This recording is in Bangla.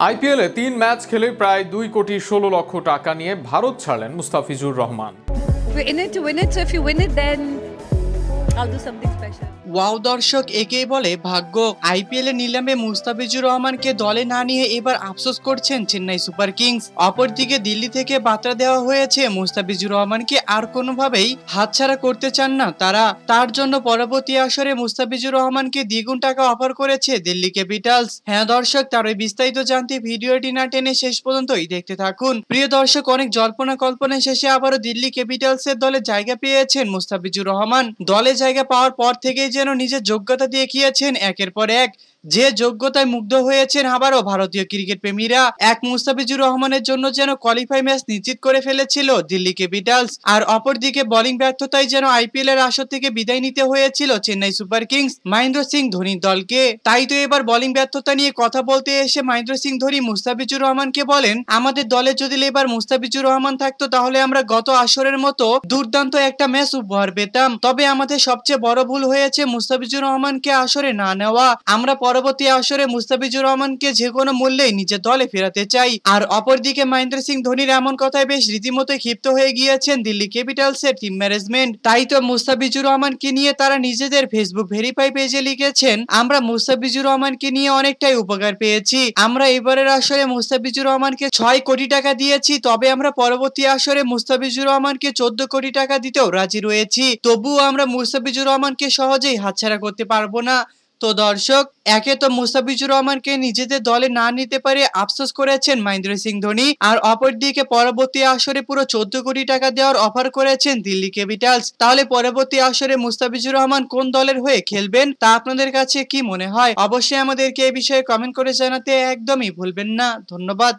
আইপিএলে ৩ ম্যাচ খেলে প্রায় 2,16,00,000 টাকা নিয়ে ভারত ছাড়লেন Mustafizur Rahman. We're in it to win it, so if you win it, then I'll do something special. Wow দর্শক, একেই বলে ভাগ্য। আইপিএল এর নিলামে মুস্তাফিজুর রহমানকে দলে না নিয়ে এবার আফসোস করছেন চেন্নাই সুপার কিংস। অপরদিকে দিল্লি থেকে বার্তা দেওয়া হয়েছে মুস্তাফিজুর রহমানকে আর কোনোভাবেই হাতছাড়া করতে চান না তারা। তার জন্য পরবর্তী আসরে মুস্তাফিজুর রহমানকে দ্বিগুণ টাকা অফার করেছে দিল্লি ক্যাপিটালস। হ্যাঁ দর্শক, তার ওই বিস্তারিত জানতে ভিডিওটি না টেনে শেষ পর্যন্তই দেখতে থাকুন। প্রিয় দর্শক, অনেক জল্পনা কল্পনা শেষে আবারও দিল্লি ক্যাপিটালস এর দলে জায়গা পেয়েছেন মুস্তাফিজুর রহমান। দলে জায়গা পাওয়ার পর থেকেই যেন নিজের যোগ্যতা দেখিয়েছেন একের পর এক। যে যোগ্যতায় মুগ্ধ হয়েছেন আবারও ভারতীয় ক্রিকেট প্রেমীরা। এক মুস্তাফিজুর রহমানের জন্য যেন কোয়ালিফাই ম্যাচ নিশ্চিত করে ফেলেছিল দিল্লি ক্যাপিটালস, আর অপরদিকে বোলিং ব্যর্থতায় যেন আইপিএল এর আসর থেকে বিদায় নিতে হয়েছিল চেন্নাই সুপার কিংস মহেন্দ্র সিং ধোনির দলকে। তাই তো এবার বোলিং ব্যর্থতা নিয়ে কথা বলতে এসে মহেন্দ্র সিং ধোনি মুস্তাফিজুর রহমানকে বলেন, আমাদের দলে যদি এবার মুস্তাফিজুর রহমান থাকতো তাহলে আমরা গত আসরের মতো দুর্দান্ত একটা ম্যাচ উপহার পেতাম। তবে আমাদের সবচেয়ে বড় ভুল হয়েছে মুস্তাফিজুর রহমানকে আসরে না নেওয়া। আমরা পরবর্তী আসরে মুস্তাফিজুর রহমানকে যে কোনো মূল্যে নিজের দলে ফেরাতে চাই। আর অপরদিকে মহেন্দ্র সিং ধোনির এমন কথায় বেশ রীতিমতো ক্ষিপ্ত হয়ে গিয়েছেন দিল্লি ক্যাপিটালস এর টিম ম্যানেজমেন্ট। তাই তো মুস্তাফিজুর রহমানকে নিয়ে তারা নিজেদের ফেসবুক ভেরিফাই পেজে লিখেছেন, আমরা মুস্তাফিজুর রহমানকে নিয়ে অনেকটাই উপকার পেয়েছি। আমরা এবারের আসরে মুস্তাফিজুর রহমানকে 6 কোটি টাকা দিয়েছি, তবে আমরা পরবর্তী আসরে মুস্তাফিজুর রহমানকে 14 কোটি টাকা দিতেও রাজি রয়েছি। তবুও আমরা মুস্তাফিজুর রহমানকে সহজেই হাতছাড়া করতে পারবো না। তো দর্শক, একে তো মুস্তাফিজুর রহমানকে নিজেদের দলে না নিতে পারে আফসোস করেছেন মহেন্দ্র সিং ধোনি, আর অপরদিকে পরবর্তী আসরে পুরো 14 কোটি টাকা দেওয়ার অফার করেছেন দিল্লি ক্যাপিটালস। তাহলে পরবর্তী আসরে মুস্তাফিজুর রহমান কোন দলের হয়ে খেলবেন তা আপনাদের কাছে কি মনে হয়? অবশ্যই আমাদেরকে এই বিষয়ে কমেন্ট করে জানাতে একদমই ভুলবেন না। ধন্যবাদ।